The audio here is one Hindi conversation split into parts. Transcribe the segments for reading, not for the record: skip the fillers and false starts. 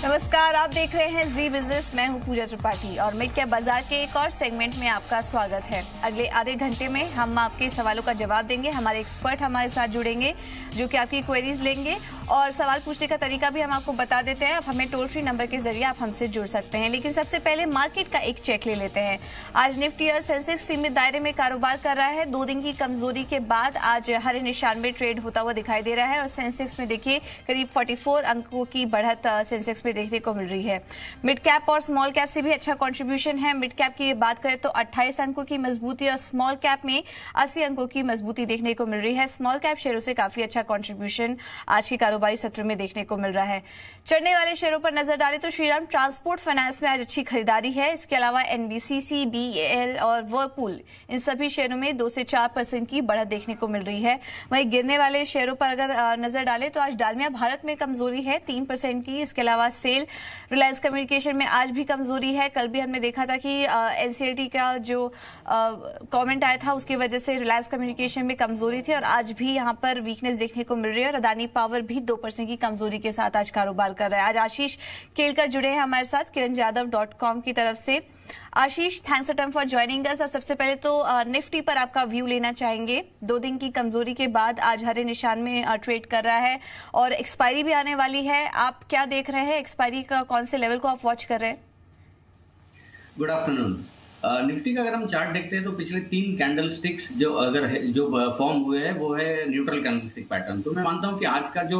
नमस्कार, आप देख रहे हैं जी बिजनेस। मैं हूं पूजा त्रिपाठी और मिड कैप बाजार के एक और सेगमेंट में आपका स्वागत है। अगले आधे घंटे में हम आपके सवालों का जवाब देंगे। हमारे एक्सपर्ट हमारे साथ जुड़ेंगे जो कि आपकी क्वेरीज लेंगे और सवाल पूछने का तरीका भी हम आपको बता देते हैं। अब हमें टोल फ्री नंबर के जरिए आप हमसे जुड़ सकते हैं, लेकिन सबसे पहले मार्केट का एक चेक ले लेते हैं। आज निफ्टी और सेंसेक्स सीमित दायरे में कारोबार कर रहा है। 2 दिन की कमजोरी के बाद आज हरे निशान में ट्रेड होता हुआ दिखाई दे रहा है और सेंसेक्स में देखिए करीब 44 अंकों की बढ़त सेंसेक्स में देखने को मिल रही है। मिड कैप और स्मॉल कैप से भी अच्छा कंट्रीब्यूशन है। मिड कैप की बात करें तो 28 अंकों की मजबूती और स्मॉल कैप में 80 अंकों की मजबूती देखने को मिल रही है। स्मॉल कैप शेयरों से काफी अच्छा कंट्रीब्यूशन आज के कारोबारी सत्र में देखने को मिल रहा है। चढ़ने वाले शेयरों पर नजर डालें तो श्रीराम ट्रांसपोर्ट फाइनेंस में आज अच्छी खरीदारी है। इसके अलावा एनबीसीसी, बीएल और वर्लपूल, इन सभी शेयरों में 2 से 4% की बढ़त देखने को मिल रही है। वहीं गिरने वाले शेयरों पर अगर नजर डालें तो आज डालमिया भारत में कमजोरी है 3% की। इसके अलावा सेल, रिलायंस कम्युनिकेशन में आज भी कमजोरी है। कल भी हमने देखा था कि एनसीएलटी का जो कमेंट आया था उसकी वजह से रिलायंस कम्युनिकेशन में कमजोरी थी और आज भी यहां पर वीकनेस देखने को मिल रही है। और अदानी पावर भी 2% की कमजोरी के साथ आज कारोबार कर रहा है। आज आशीष केलकर जुड़े हैं हमारे साथ kiranjadhav.com की तरफ से। Ashish, thanks a ton for joining us. और सबसे पहले तो निफ्टी पर आपका व्यू लेना चाहेंगे। 2 दिन की कमजोरी के बाद आज हरे निशान में ट्रेड कर रहा है और एक्सपायरी भी आने वाली है। आप क्या देख रहे हैं? एक्सपायरी का कौन से लेवल को आप वॉच कर रहे हैं? Good afternoon. निफ्टी का अगर हम चार्ट देखते हैं तो पिछले 3 कैंडल स्टिक्स जो फॉर्म हुए हैं वो है न्यूट्रल कैंडलस्टिक पैटर्न। तो मैं मानता हूं कि आज का जो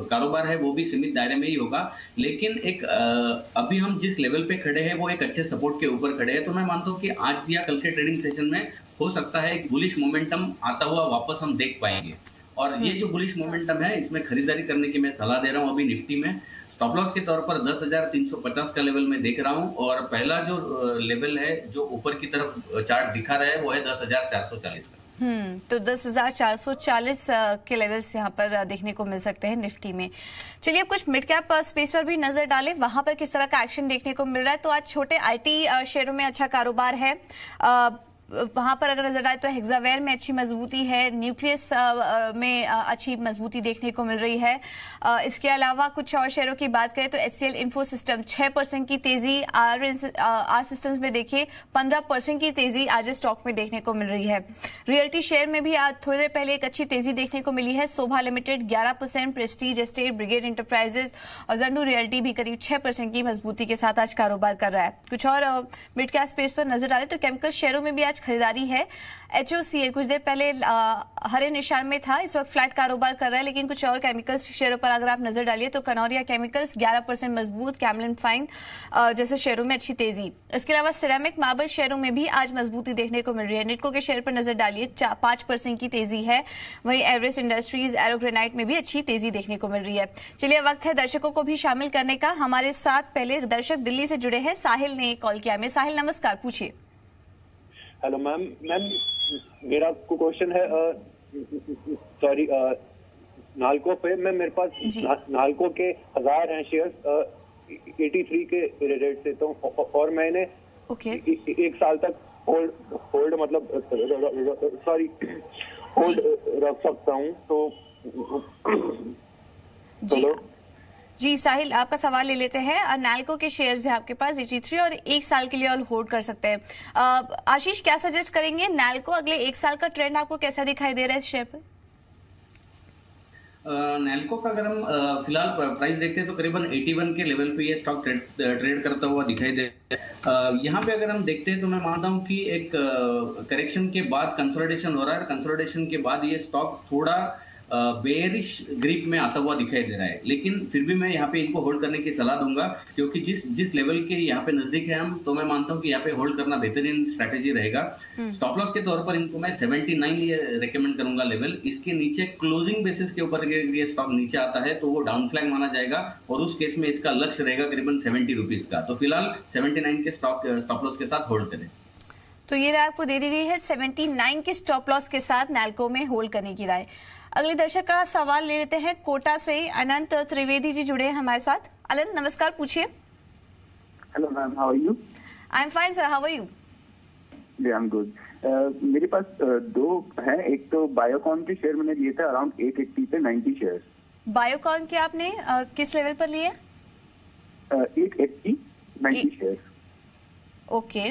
कारोबार है वो भी सीमित दायरे में ही होगा, लेकिन अभी हम जिस लेवल पे खड़े हैं वो एक अच्छे सपोर्ट के ऊपर खड़े हैं। तो मैं मानता हूं कि आज या कल के ट्रेडिंग सेशन में हो सकता है एक बुलिश मोमेंटम आता हुआ वापस हम देख पाएंगे। और ये जो बुलिश मोमेंटम है इसमें खरीदारी करने की मैं सलाह दे रहा हूं। अभी निफ्टी में स्टॉप लॉस के तौर पर 10,350 का लेवल में देख रहा हूं और पहला जो लेवल है जो ऊपर की तरफ चार्ट दिखा रहा है वो है 10,440 का। तो 10,440 के लेवल्स यहाँ पर देखने को मिल सकते हैं निफ्टी में। चलिए अब कुछ मिड कैप स्पेस पर भी नजर डालें, वहां पर किस तरह का एक्शन देखने को मिल रहा है। तो आज छोटे आईटी शेयरों में अच्छा कारोबार है। वहां पर अगर नजर डालें तो हेक्सावेयर में अच्छी मजबूती है, न्यूक्लियस में अच्छी मजबूती देखने को मिल रही है। इसके अलावा कुछ और शेयरों की बात करें तो एचसीएल इन्फो सिस्टम 6% की तेजी, आर सिस्टम्स में देखिए 15% की तेजी आज स्टॉक में देखने को मिल रही है। रियल्टी शेयर में भी आज थोड़ी देर पहले एक अच्छी तेजी देखने को मिली है। Sobha Limited 11%, Prestige Estate, Brigade Enterprises और जंडू रियल्टी भी करीब 6% की मजबूती के साथ आज कारोबार कर रहा है। कुछ और मिड कैप स्पेस पर नजर डालें तो केमिकल शेयरों में भी आज खरीदारी है। एचओसीएल कुछ देर पहले हरे निशान में था, इस वक्त फ्लैट कारोबार कर रहा है। लेकिन कुछ और केमिकल्स शेयरों पर अगर आप नजर डालिए तो कनौरिया केमिकल्स 11% मजबूत, कैमलिन फाइन जैसे शेयरों में अच्छी तेजी। इसके अलावा सिरेमिक मार्बल शेयरों में भी आज मजबूती देखने को मिल रही है। निटको के शेयर पर नजर डालिए 5% की तेजी है। वहीं एवरेस्ट इंडस्ट्रीज, एरो ग्रेनाइट में भी अच्छी तेजी देखने को मिल रही है। चलिए वक्त है दर्शकों को भी शामिल करने का। हमारे साथ पहले दर्शक दिल्ली से जुड़े हैं, साहिल ने कॉल किया। मैं साहिल, नमस्कार, पूछिए। हेलो मैम, मेरा क्वेश्चन है सॉरी नालको पे। मेरे पास नालको के 1000 हैं शेयर्स 83 के रेट से, तो और मैंने एक साल तक होल्ड मतलब होल्ड रख सकता हूँ। तो चलो जी साहिल, आपका सवाल ले लेते हैं। नालको के शेयर्स है आपके पास 83 और 1 साल के लिए ऑल होल्ड कर सकते हैं। आशीष, क्या सजेस्ट करेंगे? नालको अगले 1 साल का ट्रेंड आपको कैसा दिखाई दे रहा है इस शेयर पर? नालको का अगर हम फिलहाल प्राइस देखते हैं तो करीबन 81 के लेवल पे ये स्टॉक ट्रेड करता हुआ दिखाई दे रहा है। यहाँ पे अगर हम देखते हैं तो मैं मानता हूँ कि एक करेक्शन के बाद कंसोलिडेशन हो रहा है। कंसोलिडेशन के बाद ये स्टॉक थोड़ा बेयरिश ग्रिप में आता हुआ दिखाई दे रहा है, लेकिन फिर भी मैं यहाँ पे इनको होल्ड करने की सलाह दूंगा क्योंकि जिस लेवल के यहाँ पे नजदीक है हम, तो मैं मानता हूँ कि यहाँ पे होल्ड करना बेहतरीन स्ट्रैटेजी रहेगा। स्टॉप लॉस के तौर पर इनको मैं 79 ये रेकमेंड करूंगा लेवल। इसके नीचे क्लोजिंग बेसिस के ऊपर ये स्टॉक नीचे आता है तो वो डाउन फ्लैग माना जाएगा और उस केस में इसका लक्ष्य रहेगा करीबन 70 रुपीज का। तो फिलहाल 79 के स्टॉप लॉस के साथ होल्ड करें। तो ये राय आपको दे दी गई है 79 के स्टॉप लॉस के साथ नालको में होल्ड करने की राय। अगले दर्शक का सवाल ले लेते हैं। कोटा से अनंत त्रिवेदी जी जुड़े हैं हमारे साथ। अनंत, नमस्कार, पूछिए। Hello ma'am, how are you? I am fine sir, how are you? I am good. मेरे पास 2 हैं। एक तो बायोकॉन के शेयर मैंने लिए थे अराउंड 880 पे 90 शेयर। बायोकॉन के आपने किस लेवल पर लिए? 880 90 शेयर। ओके,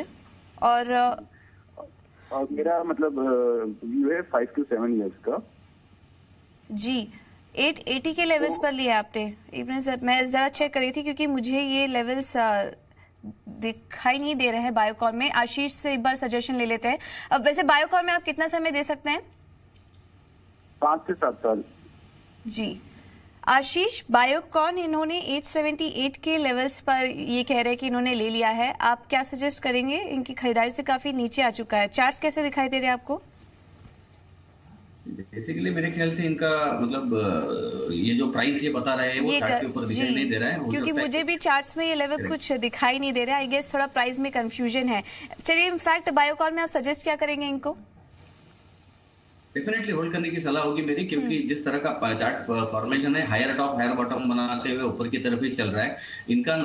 और मेरा मतलब व्यू है 5 to 7 years का। जी 880 के लेवल्स पर लिया आपने। एक मिनट, मैं जरा चेक कर रही थी क्योंकि मुझे ये लेवल्स दिखाई नहीं दे रहे हैं बायोकॉन में। आशीष से एक बार सजेशन ले लेते हैं। अब वैसे बायोकॉन में आप कितना समय दे सकते हैं? 5 से 7 साल। जी आशीष, बायोकॉन इन्होंने 878 के लेवल्स पर ये कह रहे हैं कि इन्होंने ले लिया है। आप क्या सजेस्ट करेंगे? इनकी खरीदारी से काफी नीचे आ चुका है। चार्ट्स कैसे दिखाई दे रहे हैं आपको? बेसिकली मेरे ख्याल से इनका मतलब ये जो प्राइस ये बता रहे हैं वो चार्ट के ऊपर दिखाई नहीं दे रहा है, क्योंकि मुझे भी चार्ट्स में ये लेवल कुछ दिखाई नहीं दे रहा है। आई गेस थोड़ा प्राइस में कंफ्यूजन है। चलिए, इनफैक्ट बायोकॉन में आप सजेस्ट क्या करेंगे इनको? डेफिनेटली होल्ड करने की सलाह होगी मेरी, क्योंकि जिस तरह का चार्ट फॉर्मेशन है, हायर टॉप हायर बॉटम बनाते हुए ऊपर की तरफ ही चल रहा है। इनका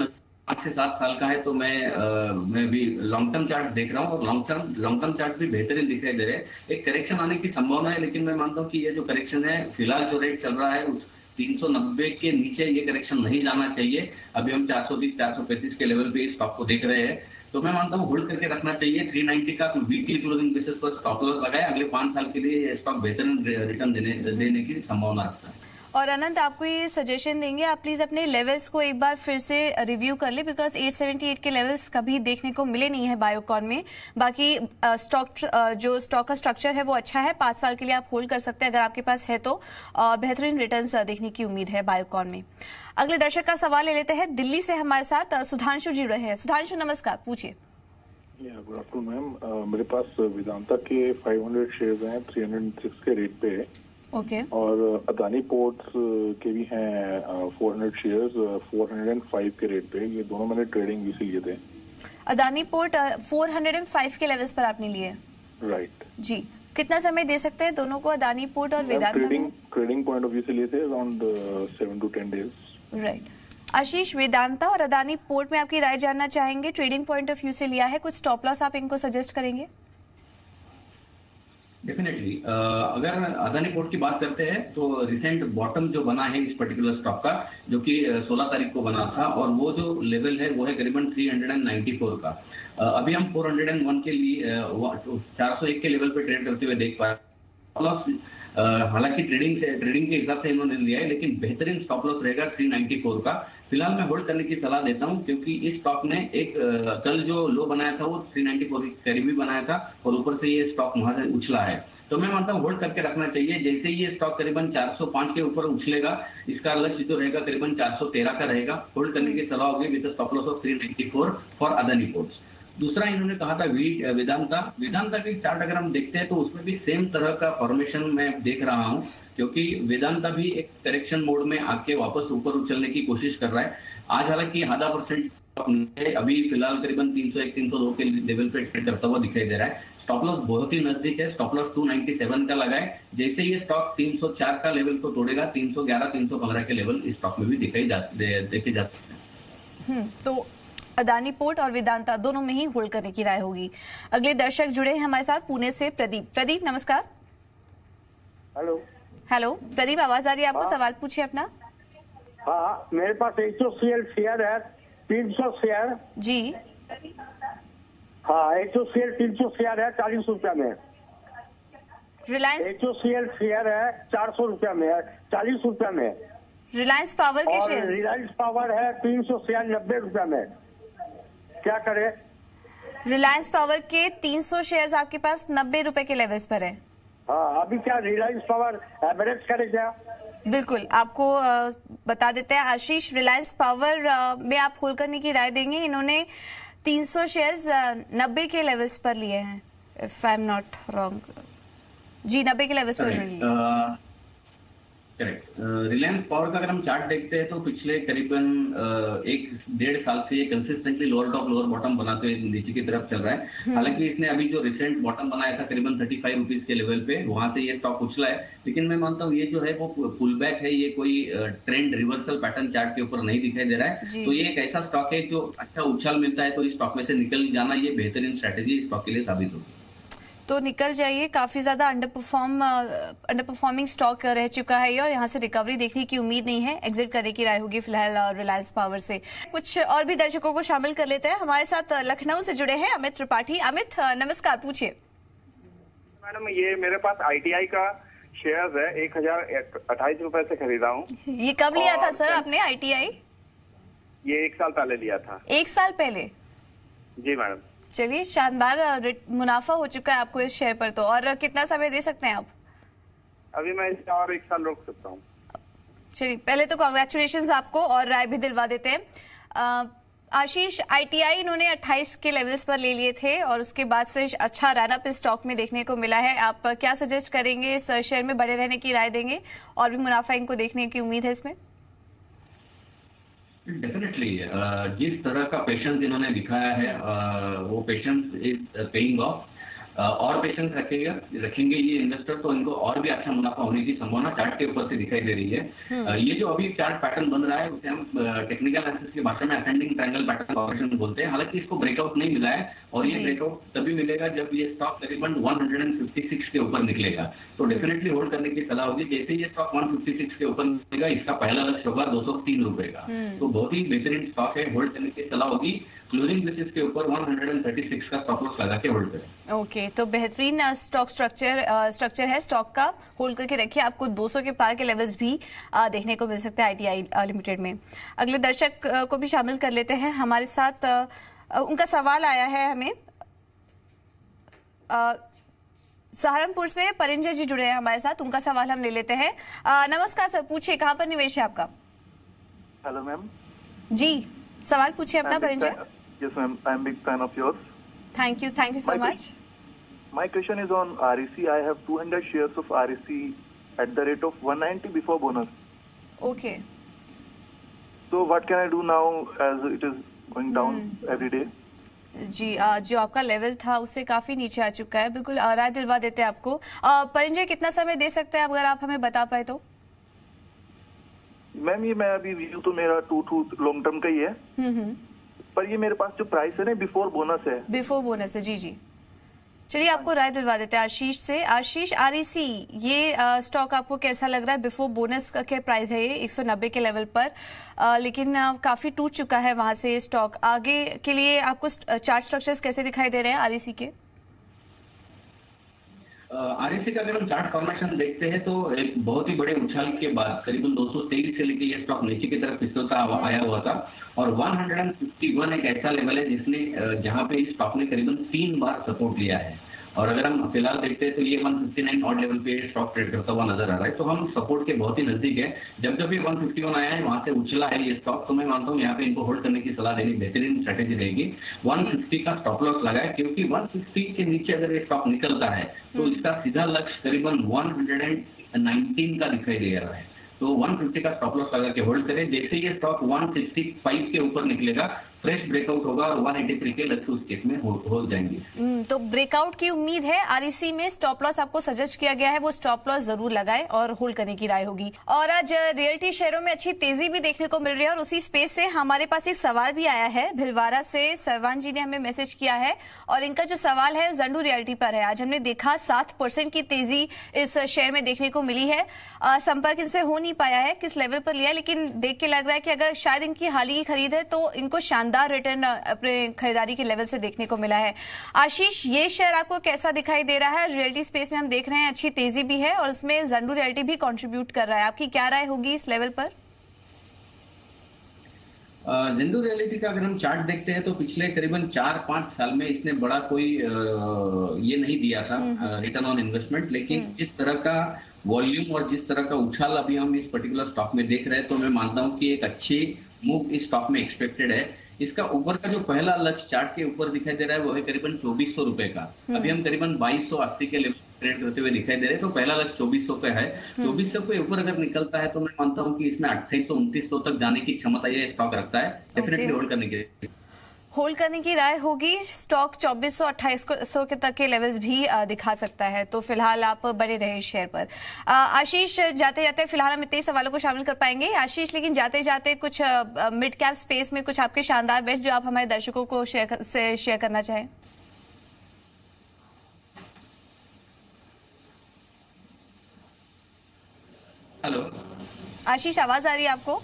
5 से 7 साल का है, तो मैं भी लॉन्ग टर्म चार्ट देख रहा हूँ और लॉन्ग टर्म चार्ट भी बेहतरीन दिखाई दे रहे हैं। एक करेक्शन आने की संभावना है, लेकिन मैं मानता हूँ कि ये जो करेक्शन है, फिलहाल जो रेट चल रहा है उस 390 के नीचे ये करेक्शन नहीं जाना चाहिए। अभी हम 420 435 के लेवल पे स्टॉक को देख रहे हैं, तो मैं मानता हूँ होल्ड करके रखना चाहिए। 390 का वीकली क्लोजिंग बेसिस पर स्टॉप लॉस लगाए। अगले 5 साल के लिए ये स्टॉक बेहतरीन रिटर्न देने की संभावना रखता है। और अनंत, आपको ये सजेशन देंगे, आप प्लीज अपने लेवल्स को एक बार फिर से रिव्यू कर ले, बिकॉज 878 के लेवल्स कभी देखने को मिले नहीं है बायोकॉन में। बाकी जो स्टॉक का स्ट्रक्चर है वो अच्छा है। 5 साल के लिए आप होल्ड कर सकते हैं अगर आपके पास है तो। बेहतरीन रिटर्न्स देखने की उम्मीद है बायोकॉन में। अगले दर्शक का सवाल ले लेते हैं। दिल्ली से हमारे साथ सुधांशु जी रहे हैं। सुधांशु नमस्कार, पूछिए। गुड आफ्टरनून मैम, मेरे पास वेदांता के 500 शेयर्स हैं 306 के रेट पे। ओके। और अदानी पोर्ट्स के भी हैं 400 शेयर्स 405 के रेट पे। ये दोनों मैंने ट्रेडिंग भी से लिए थे। अदानी पोर्ट 405 के लेवल्स पर आपने लिए? राइट जी। कितना समय दे सकते हैं दोनों को, अदानी पोर्ट और Vedanta? Trading point of view से लिए थे अराउंड 7 to 10 days। राइट। आशीष, वेदांता और अदानी पोर्ट में आपकी राय जानना चाहेंगे। ट्रेडिंग पॉइंट ऑफ व्यू से लिया है, कुछ स्टॉप लॉस आप इनको सजेस्ट करेंगे? डेफिनेटली अगर अदानी पोर्ट की बात करते हैं तो रिसेंट बॉटम जो बना है इस पर्टिकुलर स्टॉक का, जो कि 16 तारीख को बना था, और वो जो लेवल है वो है करीबन 394 का। अभी हम 401 के लिए 401 के लेवल पे ट्रेड करते हुए देख पा रहे हैं। हालांकि ट्रेडिंग के हिसाब से इन्होंने लिया है, लेकिन बेहतरीन स्टॉप लॉस रहेगा 394 का। फिलहाल मैं होल्ड करने की सलाह देता हूं, क्योंकि इस स्टॉक ने एक कल जो लो बनाया था वो 394 के करीब ही बनाया था, और ऊपर से ये स्टॉक वहां से उछला है। तो मैं मानता हूँ होल्ड करके रखना चाहिए। जैसे ही ये स्टॉक करीबन 405 के ऊपर उछलेगा, इसका लक्ष्य जो रहेगा करीबन 413 का रहेगा। होल्ड करने की सलाह होगी with stop loss of 394 for Adani ports. दूसरा इन्होंने कहा था वेदांता के चार्ट अगर हम देखते हैं तो उसमें भी सेम तरह का फॉर्मेशन मैं देख रहा हूं, क्योंकि वेदांता भी एक करेक्शन मोड में आके वापस ऊपर उछलने की कोशिश कर रहा है। आज हालांकि 0.5% अभी फिलहाल करीबन 301 302 के लेवल पे ट्रेड करता हुआ दिखाई दे रहा है। स्टॉप लॉस बहुत ही नजदीक है, स्टॉप लॉस 297 का लगाए। जैसे ये स्टॉक 304 का लेवल को तोड़ेगा, 311 315 के लेवल इस स्टॉक में भी देखे जा सकते हैं। तो अदानी पोर्ट और वेदांता दोनों में ही होल्ड करने की राय होगी। अगले दर्शक जुड़े हैं हमारे साथ पुणे से प्रदीप नमस्कार। हेलो प्रदीप, आवाज आ रही है आपको? सवाल पूछिए अपना। हाँ, मेरे पास 800 शेयर है 300 शेयर। जी हाँ, 300 शेयर है 40 रुपया में। रिलायंस 800 शेयर है 400 रुपया में, 40 रुपया में। रिलायंस पावर के और शेयर? रिलायंस पावर है 300 शेयर 90 रुपया में। क्या करे? रिलायंस पावर के 300 शेयर्स आपके पास 90 रुपए के लेवल्स पर है। हाँ, अभी क्या रिलायंस पावर एवरेज करे क्या? बिल्कुल, आपको बता देते हैं आशीष। रिलायंस पावर में आप होल्ड करने की राय देंगे। इन्होंने 300 शेयर्स 90 के लेवल्स पर लिए हैं, if I am not wrong. जी 90 के लेवल्स पर लिए। करेक्ट। रिलायंस पावर का अगर हम चार्ट देखते हैं तो पिछले करीबन 1-1.5 साल से ये consistently lower top lower bottom बनाते हुए नीचे की तरफ चल रहा है। हालांकि इसने अभी जो रिसेंट बॉटम बनाया था करीबन 35 रुपीज के लेवल पे, वहां से ये स्टॉक उछला है। लेकिन मैं मानता हूँ ये जो है वो पुल बैक है, ये कोई ट्रेंड रिवर्सल पैटर्न चार्ट के ऊपर नहीं दिखाई दे रहा है। तो ये एक ऐसा स्टॉक है जो अच्छा उछाल मिलता है तो इस स्टॉक में से निकल जाना ये बेहतरीन स्ट्रेटेजी स्टॉक के लिए साबित होगी। तो निकल जाइए, काफी ज्यादा अंडर परफॉर्मिंग स्टॉक रह चुका है ये और यहाँ से रिकवरी देखने की उम्मीद नहीं है। एग्जिट करने की राय होगी फिलहाल रिलायंस पावर से। कुछ और भी दर्शकों को शामिल कर लेते हैं। हमारे साथ लखनऊ से जुड़े हैं अमित त्रिपाठी। अमित नमस्कार, पूछिए। मैडम ये मेरे पास ITI का शेयर्स है, 1028 रुपए से खरीदा हूँ। ये कब लिया था सर आपने ITI? ये 1 साल पहले लिया था। 1 साल पहले? जी मैडम। चलिए, शानदार मुनाफा हो चुका है आपको इस शेयर पर तो। और कितना समय दे सकते हैं आप? अभी मैं इसका और 1 साल रोक सकता हूँ। चलिए, पहले तो कांग्रेचुलेशंस आपको और राय भी दिलवा देते हैं। आशीष, ITI इन्होंने 28 के लेवल्स पर ले लिए थे और उसके बाद से अच्छा रन अप इस स्टॉक में देखने को मिला है। आप क्या सजेस्ट करेंगे? इस शेयर में बड़े रहने की राय देंगे और भी मुनाफा इनको देखने की उम्मीद है इसमें? डेफिनेटली जिस तरह का पेशेंस इन्होंने दिखाया है वो पेशेंस इज पेइंग ऑफ। और पेशेंस रखेंगे ये इन्वेस्टर तो इनको और भी अच्छा मुनाफा होने की संभावना चार्ट के ऊपर से दिखाई दे रही है। ये जो अभी चार्ट पैटर्न बन रहा है उसे हम टेक्निकल एनालिसिस की भाषा में असेंडिंग ट्रायंगल पैटर्न फॉर्मेशन बोलते हैं। हालांकि इसको ब्रेकआउट नहीं मिला है और ये ब्रेकआउट तभी मिलेगा जब ये स्टॉक करीबन 156 के ऊपर निकलेगा। तो डेफिनेटली होल्ड करने की सलाह होगी। जैसे ये स्टॉक 156 के ऊपर निकलेगा, इसका पहला लक्ष्य होगा 203 रुपए का। तो बहुत ही बेहतरीन स्टॉक है, होल्ड करने की सलाह होगी। क्लोजिंग बेसिस के ऊपर 136 का स्टॉप लॉस लगा के होल्ड करें। ओके, तो बेहतरीन स्टॉक स्ट्रक्चर है स्टॉक का, होल्ड करके रखिए। आपको 200 के पार के लेवल्स भी देखने को मिल सकते हैं ITI लिमिटेड में। अगले दर्शक को भी शामिल कर लेते हैं हमारे साथ। उनका सवाल आया है हमें। सहारनपुर से परिंजय जी जुड़े हैं हमारे साथ, उनका सवाल हम ले लेते हैं। नमस्कार सर, पूछिए, कहाँ पर निवेश है आपका? Hello ma'am. जी, सवाल पूछिए अपना परिंजय। Yes, ma'am. I'm a big fan of yours. Thank you so much. My question is on REC. I have 200 shares of REC at the rate of 190 before bonus. Okay. So what can I do now as it is going down every day? जी, जो आपका लेवल था उससे काफी नीचे आ चुका है। बिल्कुल राय दिलवा देते हैं आपको। परिंजय, कितना समय दे सकते हैं अगर आप हमें बता पाए तो? मैम ये मैं अभी व्यू तो मेरा 2 लॉन्ग टर्म का ही है, पर ये मेरे पास जो प्राइस है ना बिफोर बोनस है। बिफोर बोनस है, जी। चलिए, आपको राय दिलवा देते हैं आशीष से। आशीष, REC ये स्टॉक आपको कैसा लग रहा है? बिफोर बोनस का क्या प्राइस है ये 190 के लेवल पर, लेकिन काफी टूट चुका है वहां से स्टॉक। आगे के लिए आपको चार्ट स्ट्रक्चर्स कैसे दिखाई दे रहे हैं REC के? REC का अगर हम चार्ट फॉर्मेशन देखते हैं तो एक बहुत ही बड़े उछाल के बाद करीबन 223 से लेके ये स्टॉक नीचे की तरफ फिसलता आया हुआ था और 151 एक ऐसा लेवल है जिसने जहां पे इस स्टॉक ने करीबन 3 बार सपोर्ट लिया है। और अगर हम फिलहाल देखते हैं तो ये 159 ऑड लेवल पे स्टॉक ट्रेड करता हुआ नजर आ रहा है। तो हम सपोर्ट के बहुत ही नजदीक है। जब ये 151 आया है वहां से उछला है ये स्टॉक, तो मैं मानता हूँ यहाँ पे इनको होल्ड करने की सलाह देनी बेहतरीन स्ट्रेटेजी रहेगी। 160 का स्टॉप लॉस लगाए, क्योंकि 160 के नीचे अगर ये स्टॉक निकलता है तो इसका सीधा लक्ष्य करीबन 119 का दिखाई दे रहा है। तो 150 का स्टॉप लॉस लगा के होल्ड करें। जैसे ये स्टॉक 165 के ऊपर निकलेगा, फ्रेश ब्रेकआउट होगा और 183 के लक्ष्य उस केस में हो जाएंगे। तो ब्रेकआउट की उम्मीद है। REC में स्टॉप लॉस आपको सजेस्ट किया गया है, वो स्टॉप लॉस जरूर लगाए और होल्ड करने की राय होगी। और आज रियल्टी शेयरों में अच्छी तेजी भी देखने को मिल रही है और उसी स्पेस से हमारे पास एक सवाल भी आया है। भिलवाड़ा से सरवान जी ने हमें मैसेज किया है और इनका जो सवाल है जंडू रियल्टी पर है। आज हमने देखा 7% की तेजी इस शेयर में देखने को मिली है। संपर्क इनसे हो नहीं पाया है किस लेवल पर लिया, लेकिन देख के लग रहा है कि अगर शायद इनकी हाल ही खरीद है तो इनको शानदार रिटर्न अपने खरीदारी के लेवल से देखने को मिला है। आशीष, ये शेयर आपको कैसा दिखाई दे रहा है? रियल्टी स्पेस में हम देख रहे हैं अच्छी तेजी भी है और उसमें जंडू रियल्टी भी कंट्रीब्यूट कर रहा है। आपकी क्या राय होगी इस लेवल पर? जंडू रियल्टी का अगर हम चार्ट देखते हैं तो पिछले करीबन 4-5 साल में इसने बड़ा कोई ये नहीं दिया था रिटर्न ऑन इन्वेस्टमेंट, लेकिन जिस तरह का वॉल्यूम और जिस तरह का उछाल अभी हम इस पर्टिकुलर स्टॉक में देख रहे हैं तो मैं मानता हूं कि एक अच्छी मूव इस स्टॉक में एक्सपेक्टेड है। इसका ऊपर का जो पहला लक्ष्य चार्ट के ऊपर दिखाई दे रहा है वो है करीबन 2400 रुपए का। अभी हम करीबन 2280 के लेवल ट्रेड करते हुए दिखाई दे रहे हैं, तो पहला लक्ष्य 2400 पे है। 2400 के ऊपर अगर निकलता है तो मैं मानता हूं कि इसमें 2800-2900 तक जाने की क्षमता ये स्टॉक रखता है। डेफिनेटली होल्ड करने की राय होगी। स्टॉक 2400-2800 के तक के लेवल्स भी दिखा सकता है, तो फिलहाल आप बने रहे शेयर पर। आशीष, जाते जाते फिलहाल हम इतने सवालों को शामिल कर पाएंगे आशीष, लेकिन जाते जाते कुछ मिड कैप स्पेस में कुछ आपके शानदार बेस्ट जो आप हमारे दर्शकों को शेयर करना चाहें। आशीष, आवाज आ रही है आपको?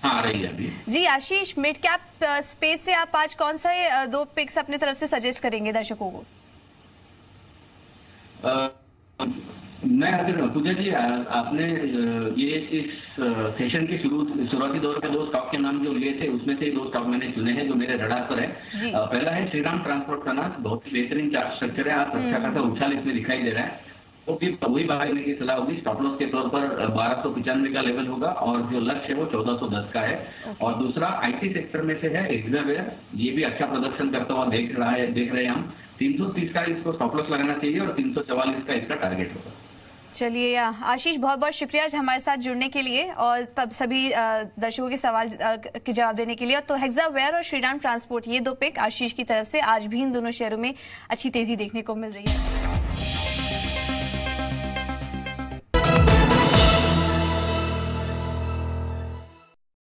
हाँ, आ रही है अभी। जी आशीष, मिड कैप स्पेस से आप आज कौन सा 2 पिक्स अपनी तरफ से सजेस्ट करेंगे दर्शकों को? मैं अगर पूजा जी, आपने ये इस सेशन के शुरुआती दौर में 2 स्टॉक के नाम जो लिए थे, उसमें से 2 स्टॉक मैंने चुने हैं जो मेरे रडार पर है। पहला है श्रीराम ट्रांसपोर्ट फाइनेंस, बहुत ही बेहतरीन चार्ट स्ट्रक्चर है, आप अच्छा खासा उछाल इसमें दिखाई दे रहा है। तो फिर वही बाहर करने की सलाह होगी। स्टॉप लॉस के तौर पर 1295 का लेवल होगा और जो लक्ष्य है वो 1410 का है। और दूसरा आईटी सेक्टर में से है एक्सावेयर, ये भी अच्छा प्रदर्शन करता हुआ देख रहे हैं हम। 330 का इसको स्टॉप लॉस लगाना चाहिए और 344 का इसका टारगेट होगा। चलिए आशीष, बहुत बहुत शुक्रिया हमारे साथ जुड़ने के लिए और तब सभी दर्शकों के सवाल के जवाब देने के लिए। तो हेक्सावेयर और श्रीराम ट्रांसपोर्ट, ये 2 पिक आशीष की तरफ से आज भी इन दोनों शेयरों में अच्छी तेजी देखने को मिल रही है।